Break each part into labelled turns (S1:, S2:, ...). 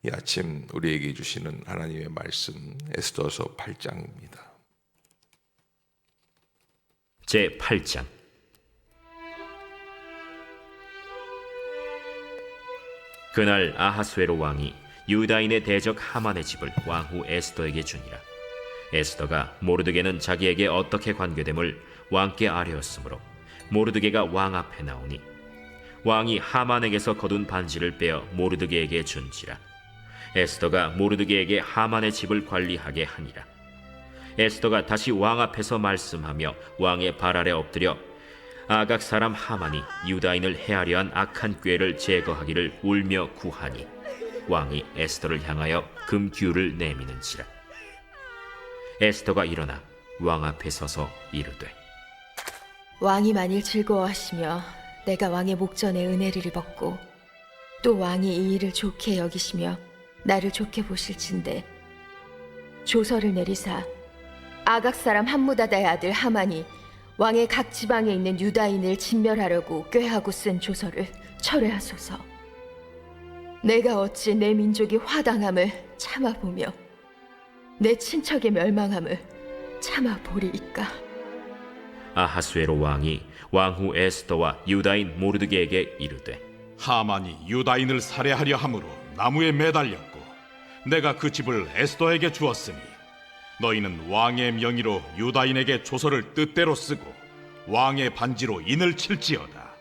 S1: 이 아침 우리에게 주시는 하나님의 말씀 에스더서 8장입니다.
S2: 제 8장. 그날 아하수에로 왕이 유다인의 대적 하만의 집을 왕후 에스더에게 주니라. 에스더가 모르드게는 자기에게 어떻게 관계됨을 왕께 아뢰었으므로 모르드게가 왕 앞에 나오니 왕이 하만에게서 거둔 반지를 빼어 모르드게에게 준지라. 에스더가 모르드게에게 하만의 집을 관리하게 하니라. 에스더가 다시 왕 앞에서 말씀하며 왕의 발 아래 엎드려 아각 사람 하만이 유다인을 해하려 한 악한 꾀를 제거하기를 울며 구하니 왕이 에스더를 향하여 금규를 내미는지라. 에스더가 일어나 왕 앞에 서서 이르되,
S3: 왕이 만일 즐거워하시며 내가 왕의 목전에 은혜를 입었고 또 왕이 이 일을 좋게 여기시며 나를 좋게 보실진대 조서를 내리사 아각 사람 함무다다의 아들 하만이 왕의 각 지방에 있는 유다인을 진멸하려고 꾀하고 쓴 조서를 철회하소서. 내가 어찌 내 민족이 화당함을 참아보며 내 친척의 멸망함을 참아보리이까.
S2: 아하수에로 왕이 왕후 에스더와 유다인 모르드게에게 이르되,
S4: 하만이 유다인을 살해하려 함으로 나무에 매달렸고 내가 그 집을 에스더에게 주었으니 너희는 왕의 명의로 유다인에게 조서를 뜻대로 쓰고 왕의 반지로 인을 칠지어다.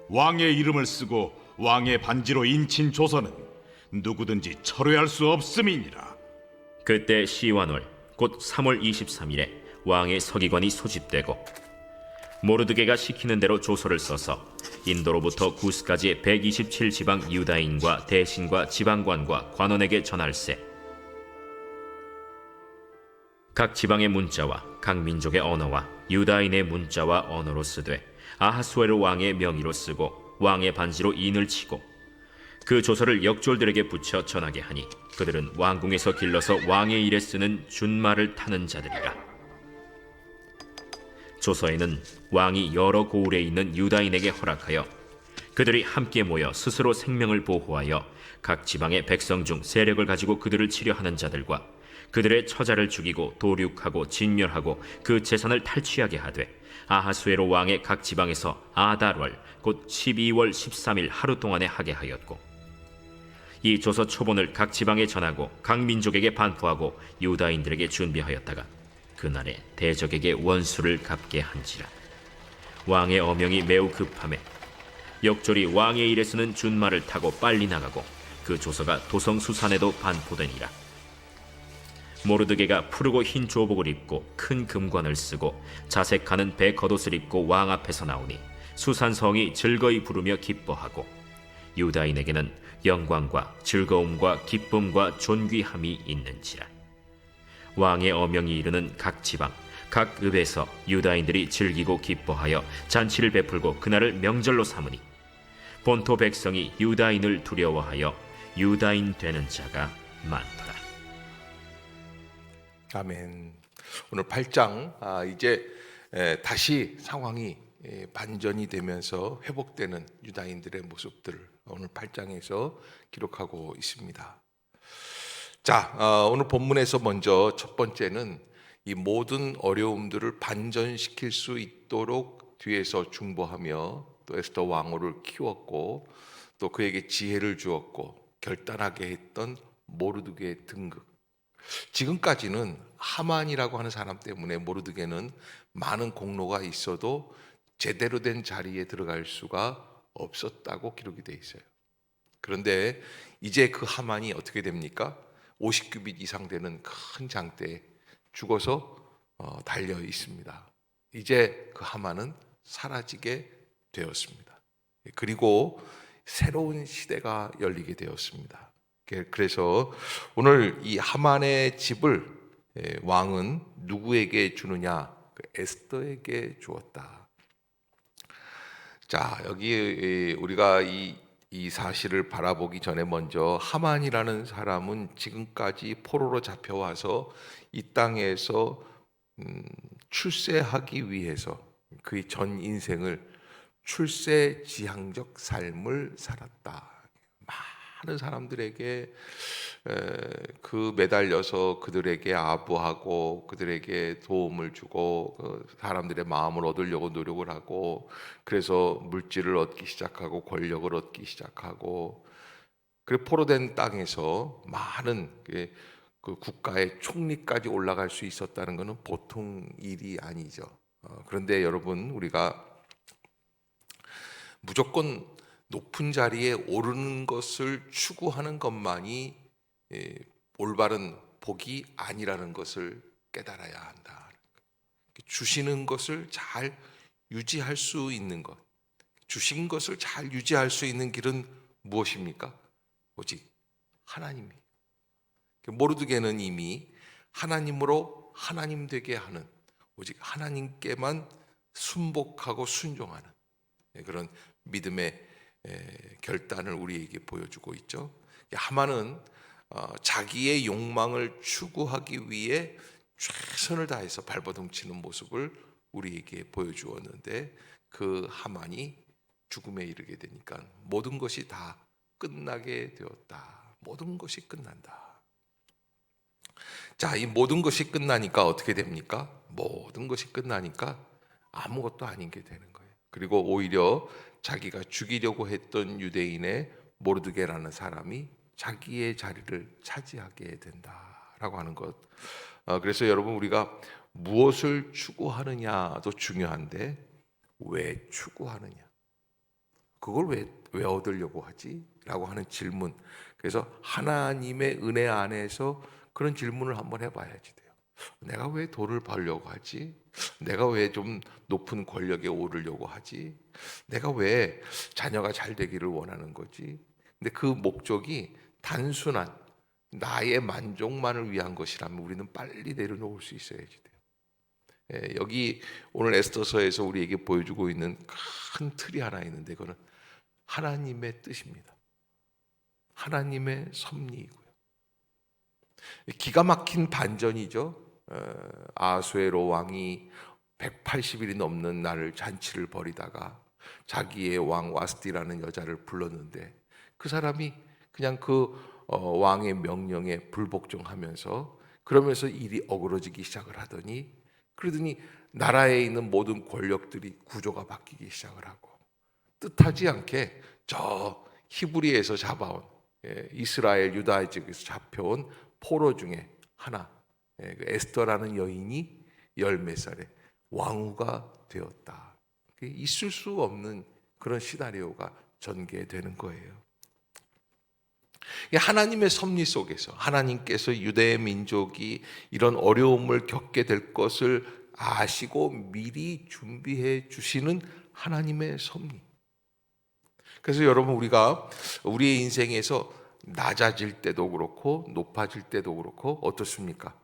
S4: 왕의 이름을 쓰고 왕의 반지로 인친 조서는 누구든지 철회할 수 없음이니라.
S2: 그때 시완월 곧 3월 23일에 왕의 서기관이 소집되고 모르드게가 시키는 대로 조서를 써서 인도로부터 구스까지 127지방 유다인과 대신과 지방관과 관원에게 전할세. 각 지방의 문자와 각 민족의 언어와 유다인의 문자와 언어로 쓰되 아하수에로 왕의 명의로 쓰고 왕의 반지로 인을 치고 그 조서를 역졸들에게 붙여 전하게 하니 그들은 왕궁에서 길러서 왕의 일에 쓰는 준말을 타는 자들이라. 조서에는 왕이 여러 고을에 있는 유다인에게 허락하여 그들이 함께 모여 스스로 생명을 보호하여 각 지방의 백성 중 세력을 가지고 그들을 치려하는 자들과 그들의 처자를 죽이고 도륙하고 진멸하고 그 재산을 탈취하게 하되 아하수에로 왕의 각 지방에서 아달월 곧 12월 13일 하루 동안에 하게 하였고, 이 조서 초본을 각 지방에 전하고 각 민족에게 반포하고 유다인들에게 준비하였다가 그날에 대적에게 원수를 갚게 한지라. 왕의 어명이 매우 급함에 역졸이 왕의 일에 쓰는 준말을 타고 빨리 나가고 그 조서가 도성수산에도 반포되니라. 모르드게가 푸르고 흰 조복을 입고 큰 금관을 쓰고 자색하는 배 겉옷을 입고 왕 앞에서 나오니 수산성이 즐거이 부르며 기뻐하고 유다인에게는 영광과 즐거움과 기쁨과 존귀함이 있는지라. 왕의 어명이 이르는 각 지방 각 읍에서 유다인들이 즐기고 기뻐하여 잔치를 베풀고 그날을 명절로 삼으니 본토 백성이 유다인을 두려워하여 유다인 되는 자가 많더라.
S1: 아멘. 오늘 8장 이제 다시 상황이 반전이 되면서 회복되는 유다인들의 모습들을 오늘 8장에서 기록하고 있습니다. 자, 오늘 본문에서 먼저 첫 번째는 이 모든 어려움들을 반전시킬 수 있도록 뒤에서 중보하며 또 에스더 왕후를 키웠고 또 그에게 지혜를 주었고 결단하게 했던 모르드게의 등극. 지금까지는 하만이라고 하는 사람 때문에 모르드게는 많은 공로가 있어도 제대로 된 자리에 들어갈 수가 없었다고 기록이 되어 있어요. 그런데 이제 그 하만이 어떻게 됩니까? 50규빗 이상 되는 큰 장대에 죽어서 달려 있습니다. 이제 그 하만은 사라지게 되었습니다. 그리고 새로운 시대가 열리게 되었습니다. 그래서 오늘 이 하만의 집을 왕은 누구에게 주느냐? 에스더에게 주었다. 자, 여기 우리가 이 사실을 바라보기 전에 먼저 하만이라는 사람은 지금까지 포로로 잡혀와서 이 땅에서 출세하기 위해서 그의 전 인생을 출세지향적 삶을 살았다. 많은 사람들에게 그 매달려서 그들에게 아부하고 그들에게 도움을 주고 사람들의 마음을 얻으려고 노력을 하고, 그래서 물질을 얻기 시작하고 권력을 얻기 시작하고, 그리고 포로된 땅에서 많은 그 국가의 총리까지 올라갈 수 있었다는 것은 보통 일이 아니죠. 그런데 여러분, 우리가 무조건 높은 자리에 오르는 것을 추구하는 것만이 올바른 복이 아니라는 것을 깨달아야 한다. 주시는 것을 잘 유지할 수 있는 것, 주신 것을 잘 유지할 수 있는 길은 무엇입니까? 오직 하나님이. 모르드게는 이미 하나님으로 하나님 되게 하는, 오직 하나님께만 순복하고 순종하는 그런 믿음의 결단을 우리에게 보여주고 있죠. 하만은 자기의 욕망을 추구하기 위해 최선을 다해서 발버둥치는 모습을 우리에게 보여주었는데, 그 하만이 죽음에 이르게 되니까 모든 것이 다 끝나게 되었다. 모든 것이 끝난다. 자, 이 모든 것이 끝나니까 어떻게 됩니까? 모든 것이 끝나니까 아무것도 아닌 게 되는 거예요. 그리고 오히려 자기가 죽이려고 했던 유대인의 모르드게라는 사람이 자기의 자리를 차지하게 된다라고 하는 것. 그래서 여러분, 우리가 무엇을 추구하느냐도 중요한데 왜 추구하느냐, 그걸 왜 얻으려고 하지? 라고 하는 질문. 그래서 하나님의 은혜 안에서 그런 질문을 한번 해봐야지 돼요. 내가 왜 돈을 벌려고 하지? 내가 왜 좀 높은 권력에 오르려고 하지? 내가 왜 자녀가 잘 되기를 원하는 거지? 근데 그 목적이 단순한 나의 만족만을 위한 것이라면 우리는 빨리 내려놓을 수 있어야지 돼요. 여기 오늘 에스더서에서 우리에게 보여주고 있는 큰 틀이 하나 있는데, 그거는 하나님의 뜻입니다. 하나님의 섭리이고요. 기가 막힌 반전이죠. 아하수에로 왕이 180일이 넘는 날을 잔치를 벌이다가 자기의 왕 와스티라는 여자를 불렀는데, 그 사람이 그냥 그 왕의 명령에 불복종하면서, 그러면서 일이 어그러지기 시작을 하더니, 그러더니 나라에 있는 모든 권력들이 구조가 바뀌기 시작을 하고, 뜻하지 않게 저 히브리에서 잡아온 이스라엘 유다 지역에서 잡혀온 포로 중에 하나, 그 에스더라는 여인이 10몇 살에 왕후가 되었다. 있을 수 없는 그런 시나리오가 전개되는 거예요. 하나님의 섭리 속에서 하나님께서 유대 민족이 이런 어려움을 겪게 될 것을 아시고 미리 준비해 주시는 하나님의 섭리. 그래서 여러분, 우리가 우리의 인생에서 낮아질 때도 그렇고 높아질 때도 그렇고 어떻습니까?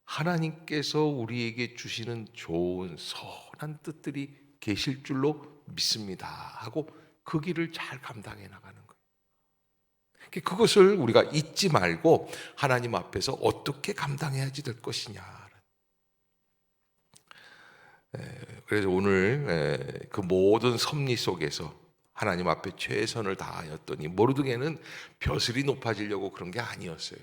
S1: 하나님께서 우리에게 주시는 좋은 선한 뜻들이 계실 줄로 믿습니다 하고 그 길을 잘 감당해 나가는 거예요. 그것을 우리가 잊지 말고 하나님 앞에서 어떻게 감당해야지 될 것이냐. 그래서 오늘 그 모든 섭리 속에서 하나님 앞에 최선을 다하였더니, 모르드게는 벼슬이 높아지려고 그런 게 아니었어요.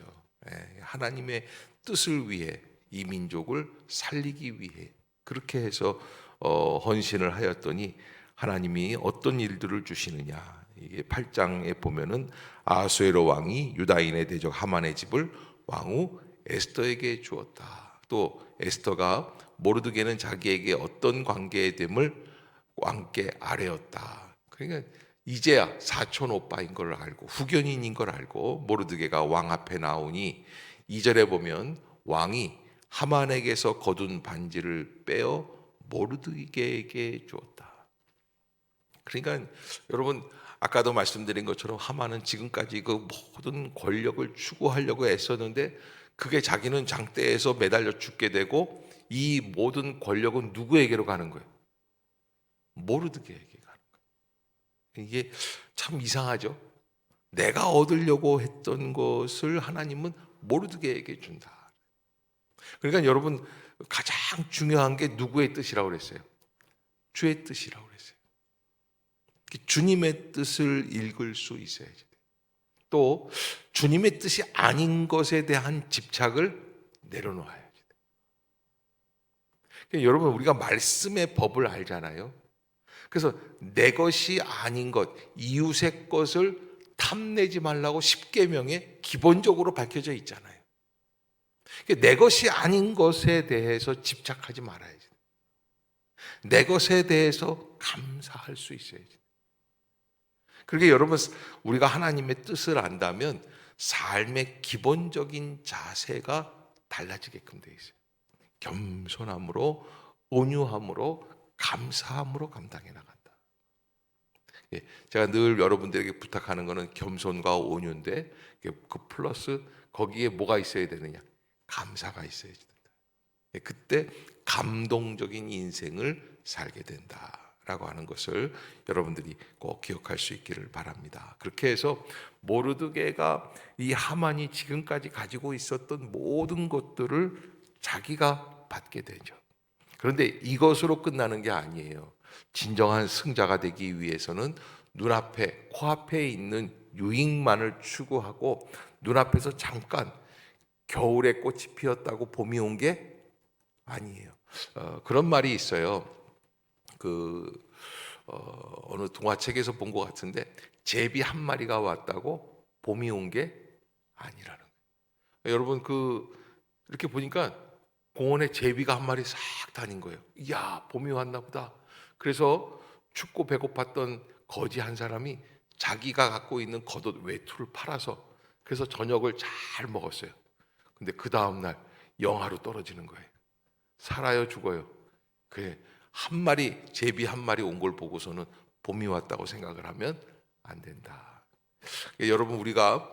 S1: 하나님의 뜻을 위해, 이 민족을 살리기 위해 그렇게 해서 헌신을 하였더니 하나님이 어떤 일들을 주시느냐. 이게 8장에 보면은 아하수에로 왕이 유다인의 대적 하만의 집을 왕후 에스더에게 주었다. 또 에스더가 모르드게는 자기에게 어떤 관계의 됨을 왕께 아뢰었다. 그러니까 이제야 사촌 오빠인 걸 알고 후견인인 걸 알고 모르드게가 왕 앞에 나오니, 2절에 보면 왕이 하만에게서 거둔 반지를 빼어 모르드게에게 주었다. 그러니까 여러분, 아까도 말씀드린 것처럼 하만은 지금까지 그 모든 권력을 추구하려고 애썼는데, 그게 자기는 장대에서 매달려 죽게 되고, 이 모든 권력은 누구에게로 가는 거예요? 모르드게에게 가는 거예요. 이게 참 이상하죠. 내가 얻으려고 했던 것을 하나님은 모르드게에게 준다. 그러니까 여러분, 가장 중요한 게 누구의 뜻이라고 그랬어요? 주의 뜻이라고 그랬어요. 주님의 뜻을 읽을 수 있어야지. 또 주님의 뜻이 아닌 것에 대한 집착을 내려놓아야지. 그러니까 여러분, 우리가 말씀의 법을 알잖아요. 그래서 내 것이 아닌 것, 이웃의 것을 탐내지 말라고 십계명에 기본적으로 밝혀져 있잖아요. 그러니까 내 것이 아닌 것에 대해서 집착하지 말아야지. 내 것에 대해서 감사할 수 있어야지. 그러게 여러분, 우리가 하나님의 뜻을 안다면 삶의 기본적인 자세가 달라지게끔 되어 있어요. 겸손함으로, 온유함으로, 감사함으로 감당해 나간다. 예, 제가 늘 여러분들에게 부탁하는 것은 겸손과 온유인데, 그 플러스 거기에 뭐가 있어야 되느냐? 감사가 있어야 된다. 예, 그때 감동적인 인생을 살게 된다라고 하는 것을 여러분들이 꼭 기억할 수 있기를 바랍니다. 그렇게 해서 모르드게가 이 하만이 지금까지 가지고 있었던 모든 것들을 자기가 받게 되죠. 그런데 이것으로 끝나는 게 아니에요. 진정한 승자가 되기 위해서는 눈앞에, 코앞에 있는 유익만을 추구하고 눈앞에서 잠깐 겨울에 꽃이 피었다고 봄이 온 게 아니에요. 그런 말이 있어요. 어느 동화책에서 본 것 같은데, 제비 한 마리가 왔다고 봄이 온 게 아니라는 거예요. 여러분, 이렇게 보니까 공원에 제비가 한 마리 싹 다닌 거예요. 이야, 봄이 왔나 보다. 그래서 춥고 배고팠던 거지 한 사람이 자기가 갖고 있는 겉옷 외투를 팔아서 그래서 저녁을 잘 먹었어요. 근데 그 다음날 영하로 떨어지는 거예요. 살아요, 죽어요? 그래, 제비 한 마리 온 걸 보고서는 봄이 왔다고 생각을 하면 안 된다. 여러분, 우리가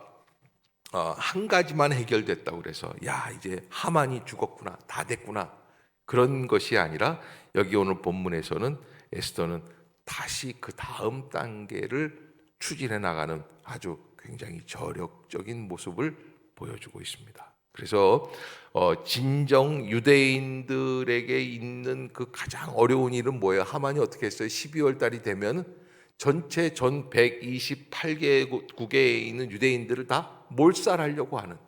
S1: 한 가지만 해결됐다고 그래서 야, 이제 하만이 죽었구나, 다 됐구나, 그런 것이 아니라 여기 오늘 본문에서는 에스더는 다시 그 다음 단계를 추진해 나가는 아주 굉장히 저력적인 모습을 보여주고 있습니다. 그래서 진정 유대인들에게 있는 그 가장 어려운 일은 뭐예요? 하만이 어떻게 했어요? 12월 달이 되면 전체 전 128개국에 있는 유대인들을 다 몰살하려고 하는,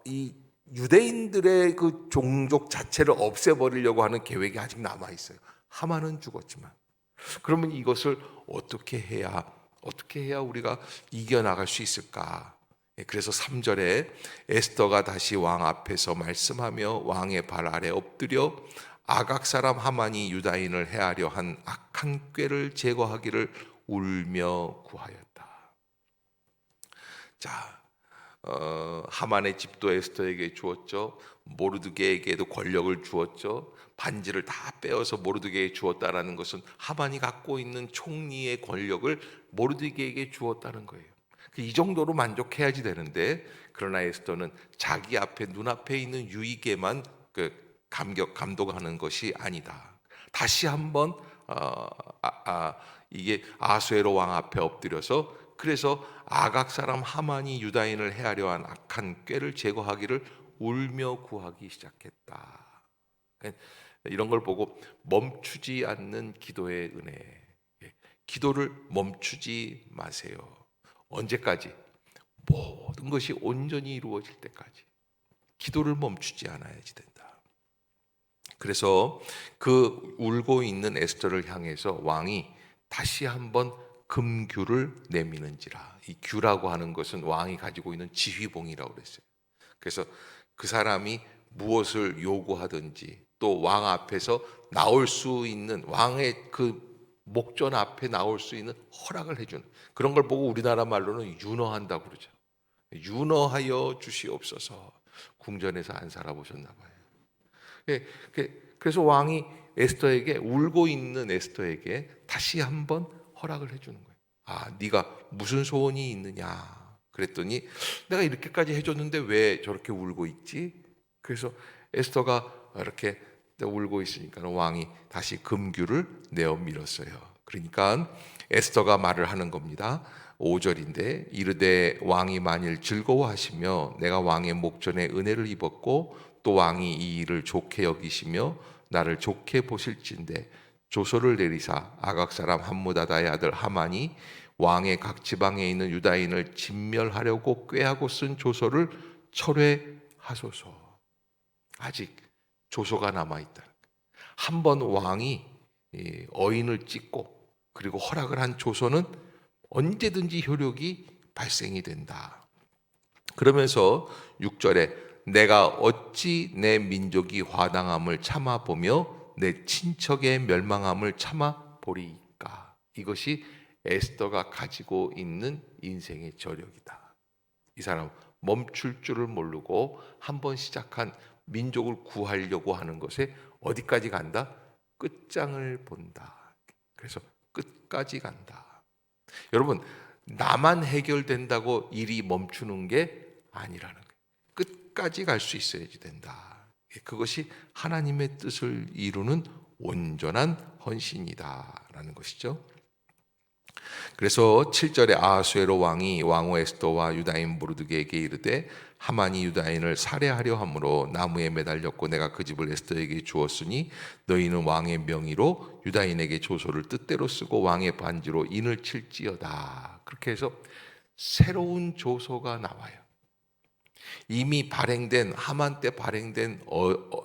S1: 이 유대인들의 그 종족 자체를 없애버리려고 하는 계획이 아직 남아 있어요. 하만은 죽었지만, 그러면 이것을 어떻게 해야 우리가 이겨나갈 수 있을까? 그래서 3절에 에스더가 다시 왕 앞에서 말씀하며 왕의 발 아래 엎드려 아각 사람 하만이 유다인을 해하려 한 악한 꾀를 제거하기를 울며 구하였다. 자, 하만의 집도 에스더에게 주었죠. 모르드게에게도 권력을 주었죠. 반지를 다 빼어서 모르드게에게 주었다라는 것은 하만이 갖고 있는 총리의 권력을 모르드게에게 주었다는 거예요. 이 정도로 만족해야지 되는데, 그러나 에스더는 자기 앞에, 눈앞에 있는 유익에만 감독하는 것이 아니다. 다시 한번 이게 아수에로 왕 앞에 엎드려서, 그래서 아각 사람 하만이 유다인을 해하려 한 악한 꾀를 제거하기를 울며 구하기 시작했다. 이런 걸 보고 멈추지 않는 기도의 은혜. 기도를 멈추지 마세요. 언제까지? 모든 것이 온전히 이루어질 때까지 기도를 멈추지 않아야지 된다. 그래서 그 울고 있는 에스더를 향해서 왕이 다시 한번 금규를 내미는지라. 이 규라고 하는 것은 왕이 가지고 있는 지휘봉이라고 그랬어요. 그래서 그 사람이 무엇을 요구하든지, 또 왕 앞에서 나올 수 있는, 왕의 그 목전 앞에 나올 수 있는 허락을 해주는, 그런 걸 보고 우리나라 말로는 윤허한다고 그러죠. 윤허하여 주시옵소서. 궁전에서 안 살아보셨나 봐요. 그래서 왕이 에스더에게, 울고 있는 에스더에게 다시 한번 허락을 해주는 거예요. 아, 네가 무슨 소원이 있느냐? 그랬더니 내가 이렇게까지 해줬는데 왜 저렇게 울고 있지? 그래서 에스더가 이렇게 울고 있으니까 왕이 다시 금규를 내어 밀었어요. 그러니까 에스더가 말을 하는 겁니다. 5절인데, 이르되 왕이 만일 즐거워하시며 내가 왕의 목전에 은혜를 입었고 또 왕이 이 일을 좋게 여기시며 나를 좋게 보실진데 조서를 내리사 아각 사람 함무다다의 아들 하만이 왕의 각 지방에 있는 유다인을 진멸하려고 꾀하고 쓴 조서를 철회하소서. 아직 조서가 남아있다. 한번 왕이 어인을 찍고 그리고 허락을 한 조서는 언제든지 효력이 발생이 된다. 그러면서 6절에 내가 어찌 내 민족이 화당함을 참아보며 내 친척의 멸망함을 참아보리이까. 이것이 에스더가 가지고 있는 인생의 저력이다. 이 사람 멈출 줄을 모르고 한번 시작한 민족을 구하려고 하는 것에 어디까지 간다? 끝장을 본다. 그래서 끝까지 간다. 여러분, 나만 해결된다고 일이 멈추는 게 아니라는 거예요. 끝까지 갈 수 있어야지 된다. 그것이 하나님의 뜻을 이루는 온전한 헌신이다라는 것이죠. 그래서 7절에 아하수에로 왕이 왕후 에스더와 유다인 모르드게에게 이르되 하만이 유다인을 살해하려 함으로 나무에 매달렸고 내가 그 집을 에스더에게 주었으니 너희는 왕의 명의로 유다인에게 조서를 뜻대로 쓰고 왕의 반지로 인을 칠지어다. 그렇게 해서 새로운 조서가 나와요. 이미 발행된 하만 때 발행된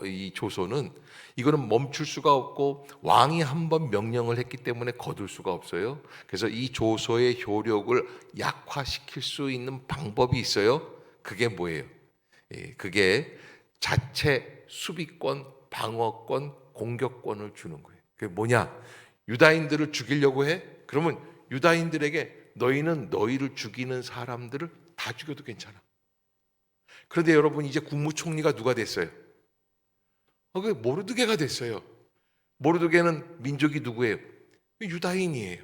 S1: 이 조서는 이거는 멈출 수가 없고 왕이 한번 명령을 했기 때문에 거둘 수가 없어요. 그래서 이 조서의 효력을 약화시킬 수 있는 방법이 있어요. 그게 뭐예요? 그게 자체 수비권, 방어권, 공격권을 주는 거예요. 그게 뭐냐? 유다인들을 죽이려고 해? 그러면 유다인들에게 너희는 너희를 죽이는 사람들을 다 죽여도 괜찮아. 그런데 여러분, 이제 국무총리가 누가 됐어요? 그게 모르드게가 됐어요. 모르드게는 민족이 누구예요? 유다인이에요.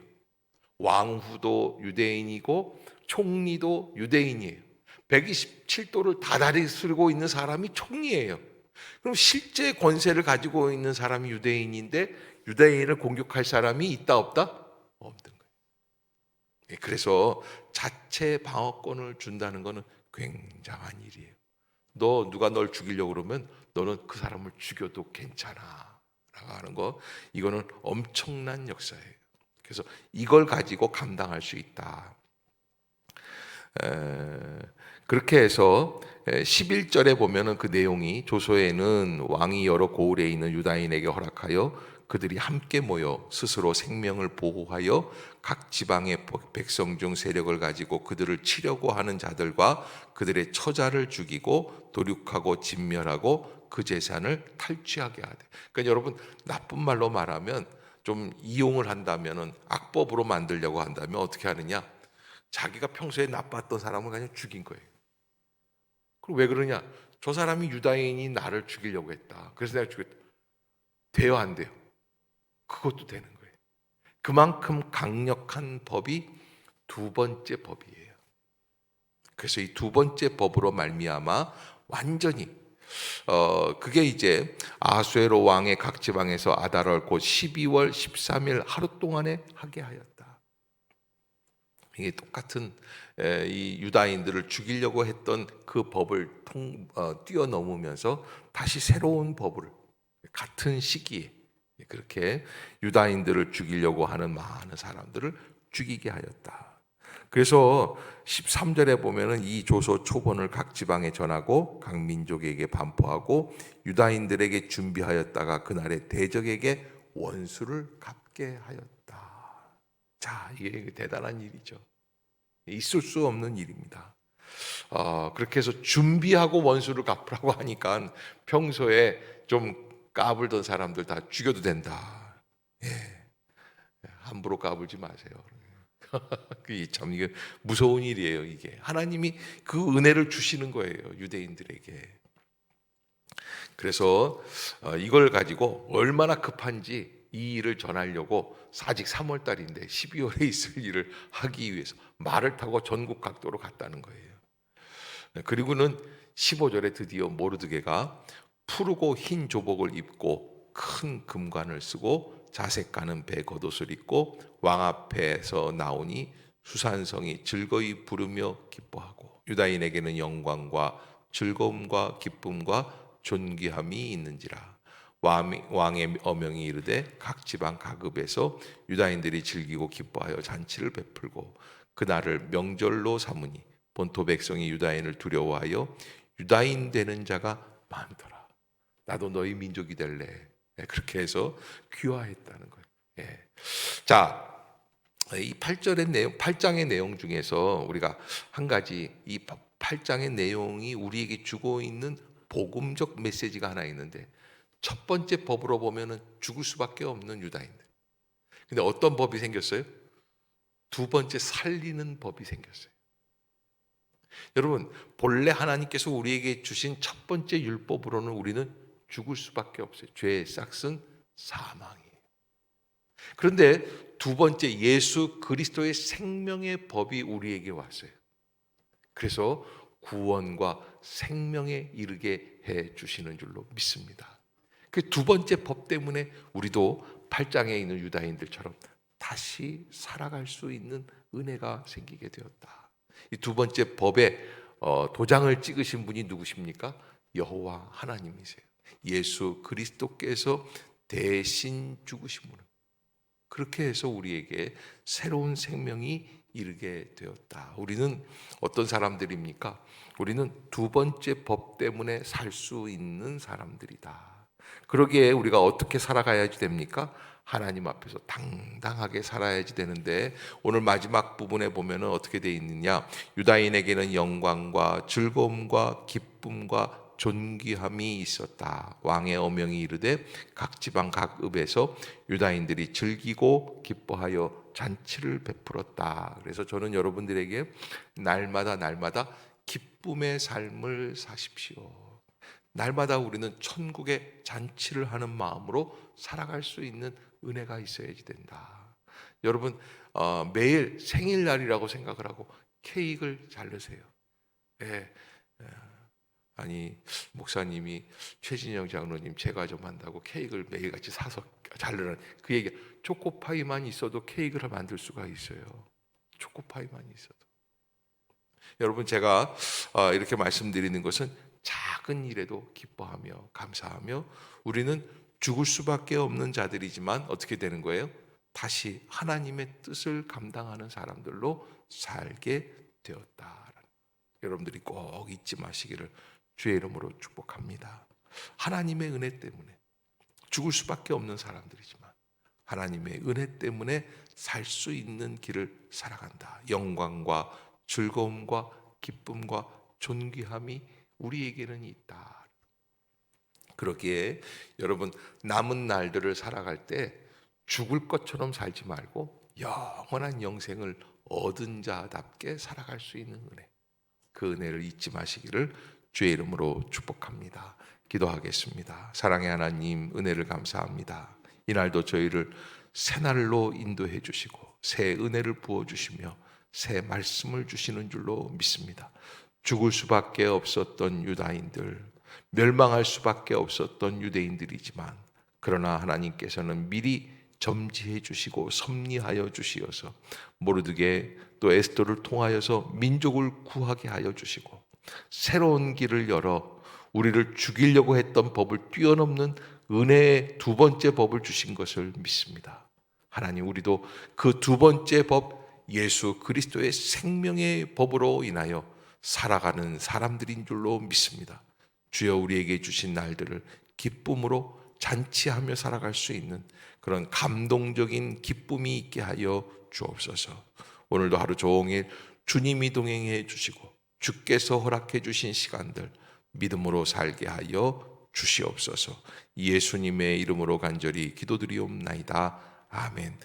S1: 왕후도 유대인이고 총리도 유대인이에요. 127도를 다다리 쓰고 있는 사람이 총리예요. 그럼 실제 권세를 가지고 있는 사람이 유대인인데 유대인을 공격할 사람이 있다 없다? 없는 거예요. 그래서 자체 방어권을 준다는 것은 굉장한 일이에요. 누가 널 죽이려고 그러면 너는 그 사람을 죽여도 괜찮아 라고 하는 거, 이거는 엄청난 역사예요. 그래서 이걸 가지고 감당할 수 있다. 그렇게 해서 11절에 보면은 그 내용이, 조서에는 왕이 여러 고을에 있는 유다인에게 허락하여 그들이 함께 모여 스스로 생명을 보호하여 각 지방의 백성 중 세력을 가지고 그들을 치려고 하는 자들과 그들의 처자를 죽이고 도륙하고 진멸하고 그 재산을 탈취하게 하되. 그러니까 여러분, 나쁜 말로 말하면 좀 이용을 한다면은, 악법으로 만들려고 한다면 어떻게 하느냐? 자기가 평소에 나빴던 사람을 그냥 죽인 거예요. 그럼 왜 그러냐? 저 사람이 유다인이 나를 죽이려고 했다. 그래서 내가 죽였다. 돼요, 안 돼요? 그것도 되는 거예요. 그만큼 강력한 법이 두 번째 법이에요. 그래서 이 두 번째 법으로 말미암아 완전히 그게 이제 아하수에로 왕의 각 지방에서 아달월 곧 12월 13일 하루 동안에 하게 하였다. 이게 똑같은 이 유다인들을 죽이려고 했던 그 법을 뛰어넘으면서 다시 새로운 법을 같은 시기에 그렇게 유다인들을 죽이려고 하는 많은 사람들을 죽이게 하였다. 그래서 13절에 보면은 이 조서 초본을 각 지방에 전하고 각 민족에게 반포하고 유다인들에게 준비하였다가 그날의 대적에게 원수를 갚게 하였다. 자, 이게 대단한 일이죠. 있을 수 없는 일입니다. 그렇게 해서 준비하고 원수를 갚으라고 하니까 평소에 좀 까불던 사람들 다 죽여도 된다. 함부로 까불지 마세요. 참 이게 무서운 일이에요. 이게 하나님이 그 은혜를 주시는 거예요, 유대인들에게. 그래서 이걸 가지고 얼마나 급한지 이 일을 전하려고 아직 3월 달인데 12월에 있을 일을 하기 위해서 말을 타고 전국 각도로 갔다는 거예요. 그리고는 15절에 드디어 모르드게가 푸르고 흰 조복을 입고 큰 금관을 쓰고 자색 가는 배 겉옷을 입고 왕 앞에서 나오니 수산성이 즐거이 부르며 기뻐하고 유다인에게는 영광과 즐거움과 기쁨과 존귀함이 있는지라. 왕의 어명이 이르되 각 지방 각 읍에서 유다인들이 즐기고 기뻐하여 잔치를 베풀고 그날을 명절로 삼으니 본토 백성이 유다인을 두려워하여 유다인 되는 자가 많더라. 나도 너희 민족이 될래. 그렇게 해서 귀화했다는 거예요. 자, 이 8절의 내용, 8장의 내용 중에서 우리가 한 가지, 이 8장의 내용이 우리에게 주고 있는 복음적 메시지가 하나 있는데, 첫 번째 법으로 보면은 죽을 수밖에 없는 유다인들. 근데 어떤 법이 생겼어요? 두 번째 살리는 법이 생겼어요. 여러분, 본래 하나님께서 우리에게 주신 첫 번째 율법으로는 우리는 죽을 수밖에 없어요. 죄의 싹은 사망이에요. 그런데 두 번째 예수 그리스도의 생명의 법이 우리에게 왔어요. 그래서 구원과 생명에 이르게 해 주시는 줄로 믿습니다. 그 두 번째 법 때문에 우리도 8장에 있는 유다인들처럼 다시 살아갈 수 있는 은혜가 생기게 되었다. 이 두 번째 법에 도장을 찍으신 분이 누구십니까? 여호와 하나님이세요. 예수 그리스도께서 대신 죽으심으로 그렇게 해서 우리에게 새로운 생명이 이르게 되었다. 우리는 어떤 사람들입니까? 우리는 두 번째 법 때문에 살 수 있는 사람들이다. 그러기에 우리가 어떻게 살아가야지 됩니까? 하나님 앞에서 당당하게 살아야지 되는데, 오늘 마지막 부분에 보면은 어떻게 되어 있느냐? 유다인에게는 영광과 즐거움과 기쁨과 존귀함이 있었다. 왕의 어명이 이르되 각 지방 각 읍에서 유다인들이 즐기고 기뻐하여 잔치를 베풀었다. 그래서 저는 여러분들에게 날마다 기쁨의 삶을 사십시오. 날마다 우리는 천국의 잔치를 하는 마음으로 살아갈 수 있는 은혜가 있어야지 된다. 여러분, 매일 생일날이라고 생각을 하고 케이크를 자르세요. 아니, 목사님이 최진영 장로님 제가 좀 한다고 케이크를 매일같이 사서 자르는 그 얘기. 초코파이만 있어도 케이크를 만들 수가 있어요. 초코파이만 있어도. 여러분, 제가 이렇게 말씀드리는 것은 작은 일에도 기뻐하며 감사하며, 우리는 죽을 수밖에 없는 자들이지만 어떻게 되는 거예요? 다시 하나님의 뜻을 감당하는 사람들로 살게 되었다. 여러분들이 꼭 잊지 마시기를 주의 이름으로 축복합니다. 하나님의 은혜 때문에 죽을 수밖에 없는 사람들이지만 하나님의 은혜 때문에 살 수 있는 길을 살아간다. 영광과 즐거움과 기쁨과 존귀함이 우리에게는 있다. 그러기에 여러분, 남은 날들을 살아갈 때 죽을 것처럼 살지 말고 영원한 영생을 얻은 자답게 살아갈 수 있는 은혜, 그 은혜를 잊지 마시기를 주의 이름으로 축복합니다. 기도하겠습니다. 사랑의 하나님, 은혜를 감사합니다. 이날도 저희를 새날로 인도해 주시고 새 은혜를 부어주시며 새 말씀을 주시는 줄로 믿습니다. 죽을 수밖에 없었던 유다인들, 멸망할 수밖에 없었던 유대인들이지만, 그러나 하나님께서는 미리 점지해 주시고 섭리하여 주시어서 모르드게 또 에스더를 통하여서 민족을 구하게 하여 주시고 새로운 길을 열어 우리를 죽이려고 했던 법을 뛰어넘는 은혜의 두 번째 법을 주신 것을 믿습니다. 하나님, 우리도 그 두 번째 법, 예수 그리스도의 생명의 법으로 인하여 살아가는 사람들인 줄로 믿습니다. 주여, 우리에게 주신 날들을 기쁨으로 잔치하며 살아갈 수 있는 그런 감동적인 기쁨이 있게 하여 주옵소서. 오늘도 하루 종일 주님이 동행해 주시고 주께서 허락해 주신 시간들 믿음으로 살게 하여 주시옵소서. 예수님의 이름으로 간절히 기도드리옵나이다. 아멘.